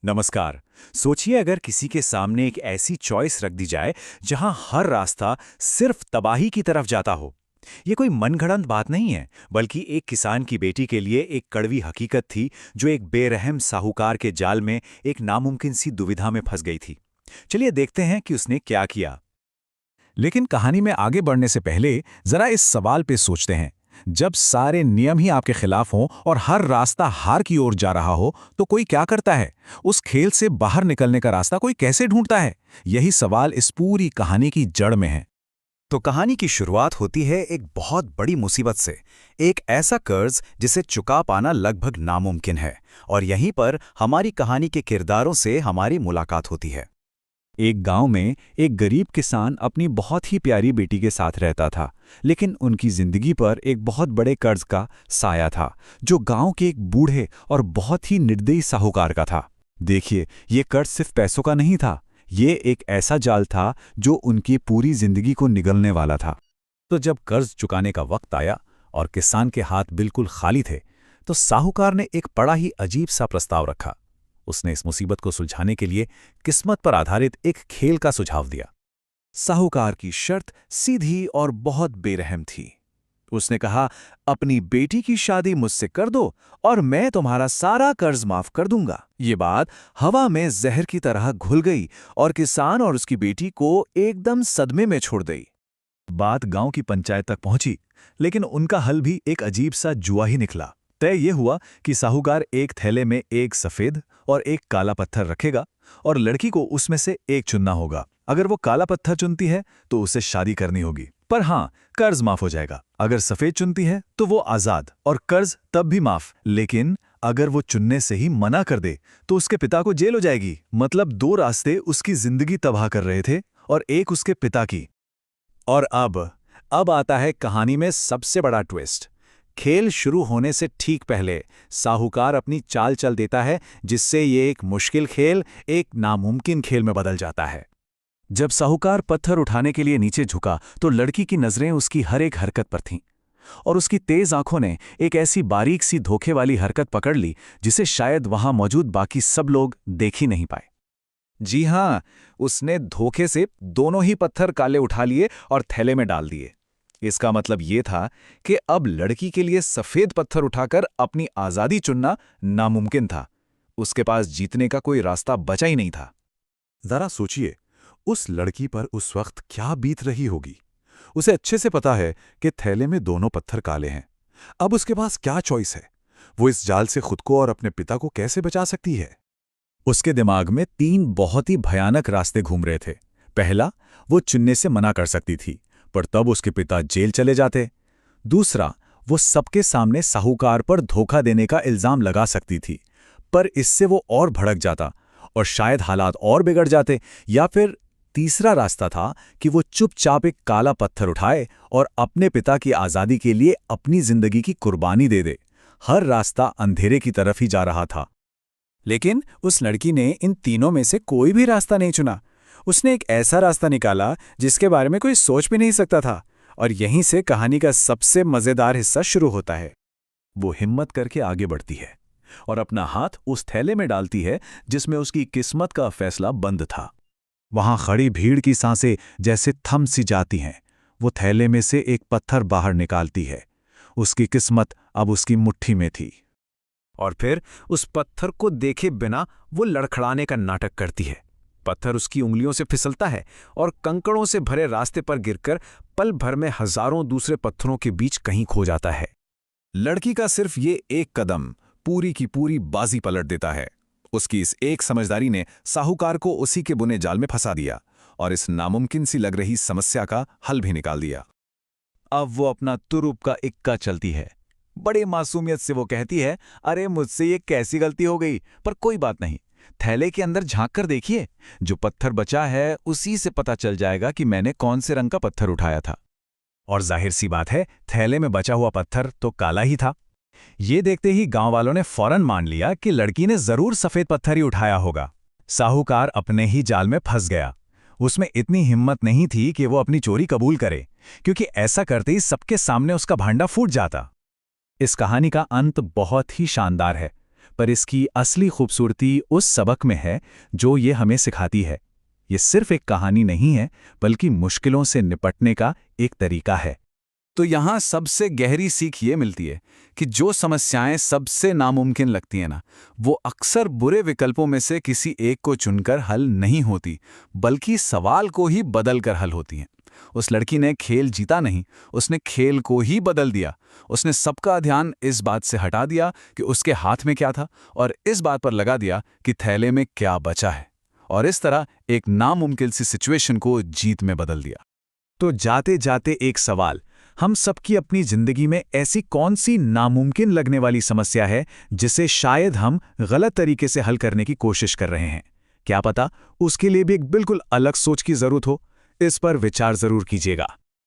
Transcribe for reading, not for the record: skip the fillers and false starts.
नमस्कार। सोचिए अगर किसी के सामने एक ऐसी चॉइस रख दी जाए जहां हर रास्ता सिर्फ तबाही की तरफ जाता हो। ये कोई मनगढ़ंत बात नहीं है, बल्कि एक किसान की बेटी के लिए एक कड़वी हकीकत थी जो एक बेरहम साहूकार के जाल में एक नामुमकिन सी दुविधा में फंस गई थी। चलिए देखते हैं कि उसने क्या किया। लेकिन कहानी में आगे बढ़ने से पहले जरा इस सवाल पे सोचते हैं। जब सारे नियम ही आपके खिलाफ हों और हर रास्ता हार की ओर जा रहा हो, तो कोई क्या करता है? उस खेल से बाहर निकलने का रास्ता कोई कैसे ढूंढता है? यही सवाल इस पूरी कहानी की जड़ में है। तो कहानी की शुरुआत होती है एक बहुत बड़ी मुसीबत से। एक ऐसा कर्ज जिसे चुका पाना लगभग नामुमकिन है। और यहीं पर हमारी कहानी के किरदारों से हमारी मुलाकात होती है। एक गांव में एक गरीब किसान अपनी बहुत ही प्यारी बेटी के साथ रहता था, लेकिन उनकी जिंदगी पर एक बहुत बड़े कर्ज का साया था, जो गांव के एक बूढ़े और बहुत ही निर्दयी साहूकार का था। देखिए, ये कर्ज सिर्फ पैसों का नहीं था, ये एक ऐसा जाल था जो उनकी पूरी जिंदगी को निगलने वाला था। तो जब कर्ज चुकाने का वक्त आया और किसान के हाथ बिल्कुल खाली थे, तो साहूकार ने एक बड़ा ही अजीब सा प्रस्ताव रखा। उसने इस मुसीबत को सुलझाने के लिए किस्मत पर आधारित एक खेल का सुझाव दिया। साहूकार की शर्त सीधी और बहुत बेरहम थी। उसने कहा, अपनी बेटी की शादी मुझसे कर दो और मैं तुम्हारा सारा कर्ज माफ कर दूंगा। ये बात हवा में जहर की तरह घुल गई और किसान और उसकी बेटी को एकदम सदमे में छोड़ दी। बात गांव की पंचायत तक पहुंची, लेकिन उनका हल भी एक अजीब सा जुआ ही निकला। तय ये हुआ कि साहूकार एक थैले में एक सफेद और एक काला पत्थर रखेगा और लड़की को उसमें से एक चुनना होगा। अगर वो काला पत्थर चुनती है तो उसे शादी करनी होगी, पर हाँ, कर्ज माफ हो जाएगा। अगर सफेद चुनती है तो वो आजाद और कर्ज तब भी माफ। लेकिन अगर वो चुनने से ही मना कर दे तो उसके पिता को जेल हो जाएगी। मतलब दो रास्ते उसकी जिंदगी तबाह कर रहे थे और एक उसके पिता की। और अब आता है कहानी में सबसे बड़ा ट्विस्ट। खेल शुरू होने से ठीक पहले साहूकार अपनी चाल चल देता है, जिससे ये एक मुश्किल खेल एक नामुमकिन खेल में बदल जाता है। जब साहूकार पत्थर उठाने के लिए नीचे झुका तो लड़की की नजरें उसकी हर एक हरकत पर थीं, और उसकी तेज आंखों ने एक ऐसी बारीक सी धोखे वाली हरकत पकड़ ली जिसे शायद वहां मौजूद बाकी सब लोग देख ही नहीं पाए। जी हां, उसने धोखे से दोनों ही पत्थर काले उठा लिए और थैले में डाल दिए। इसका मतलब ये था कि अब लड़की के लिए सफेद पत्थर उठाकर अपनी आजादी चुनना नामुमकिन था। उसके पास जीतने का कोई रास्ता बचा ही नहीं था। जरा सोचिए, उस लड़की पर उस वक्त क्या बीत रही होगी। उसे अच्छे से पता है कि थैले में दोनों पत्थर काले हैं। अब उसके पास क्या चॉइस है? वो इस जाल से खुद को और अपने पिता को कैसे बचा सकती है? उसके दिमाग में तीन बहुत ही भयानक रास्ते घूम रहे थे। पहला, वो चुनने से मना कर सकती थी, पर तब उसके पिता जेल चले जाते। दूसरा, वो सबके सामने साहूकार पर धोखा देने का इल्जाम लगा सकती थी, पर इससे वो और भड़क जाता और शायद हालात और बिगड़ जाते। या फिर तीसरा रास्ता था कि वो चुपचाप एक काला पत्थर उठाए और अपने पिता की आज़ादी के लिए अपनी जिंदगी की कुर्बानी दे दे। हर रास्ता अंधेरे की तरफ ही जा रहा था। लेकिन उस लड़की ने इन तीनों में से कोई भी रास्ता नहीं चुना। उसने एक ऐसा रास्ता निकाला जिसके बारे में कोई सोच भी नहीं सकता था, और यहीं से कहानी का सबसे मजेदार हिस्सा शुरू होता है। वो हिम्मत करके आगे बढ़ती है और अपना हाथ उस थैले में डालती है जिसमें उसकी किस्मत का फैसला बंद था। वहां खड़ी भीड़ की सांसें जैसे थम सी जाती हैं। वो थैले में से एक पत्थर बाहर निकालती है। उसकी किस्मत अब उसकी मुट्ठी में थी। और फिर उस पत्थर को देखे बिना वो लड़खड़ाने का नाटक करती है। पत्थर उसकी उंगलियों से फिसलता है और कंकड़ों से भरे रास्ते पर गिरकर पल भर में हजारों दूसरे पत्थरों के बीच कहीं खो जाता है। लड़की का सिर्फ ये एक कदम पूरी की पूरी बाजी पलट देता है। उसकी इस एक समझदारी ने साहूकार को उसी के बुने जाल में फंसा दिया और इस नामुमकिन सी लग रही समस्या का हल भी निकाल दिया। अब वो अपना तुरुप का इक्का चलती है। बड़े मासूमियत से वो कहती है, अरे मुझसे ये कैसी गलती हो गई, पर कोई बात नहीं। थैले के अंदर झांक कर देखिए, जो पत्थर बचा है उसी से पता चल जाएगा कि मैंने कौन से रंग का पत्थर उठाया था। और जाहिर सी बात है, थैले में बचा हुआ पत्थर तो काला ही था। ये देखते ही गांव वालों ने फौरन मान लिया कि लड़की ने जरूर सफेद पत्थर ही उठाया होगा। साहूकार अपने ही जाल में फंस गया। उसमें इतनी हिम्मत नहीं थी कि वो अपनी चोरी कबूल करे, क्योंकि ऐसा करते ही सबके सामने उसका भांडा फूट जाता। इस कहानी का अंत बहुत ही शानदार है। पर इसकी असली खूबसूरती उस सबक में है जो ये हमें सिखाती है। ये सिर्फ एक कहानी नहीं है, बल्कि मुश्किलों से निपटने का एक तरीका है। तो यहाँ सबसे गहरी सीख ये मिलती है कि जो समस्याएं सबसे नामुमकिन लगती हैं ना, वो अक्सर बुरे विकल्पों में से किसी एक को चुनकर हल नहीं होती, बल्कि सवाल को ही बदल कर हल होती हैं। उस लड़की ने खेल जीता नहीं, उसने खेल को ही बदल दिया। उसने सबका ध्यान इस बात से हटा दिया कि उसके हाथ में क्या था, और इस बात पर लगा दिया कि थैले में क्या बचा है, और इस तरह एक नामुमकिन सी सिचुएशन को जीत में बदल दिया। तो जाते जाते एक सवाल, हम सबकी अपनी जिंदगी में ऐसी कौन सी नामुमकिन लगने वाली समस्या है जिसे शायद हम गलत तरीके से हल करने की कोशिश कर रहे हैं? क्या पता उसके लिए भी एक बिल्कुल अलग सोच की जरूरत हो। इस पर विचार जरूर कीजिएगा।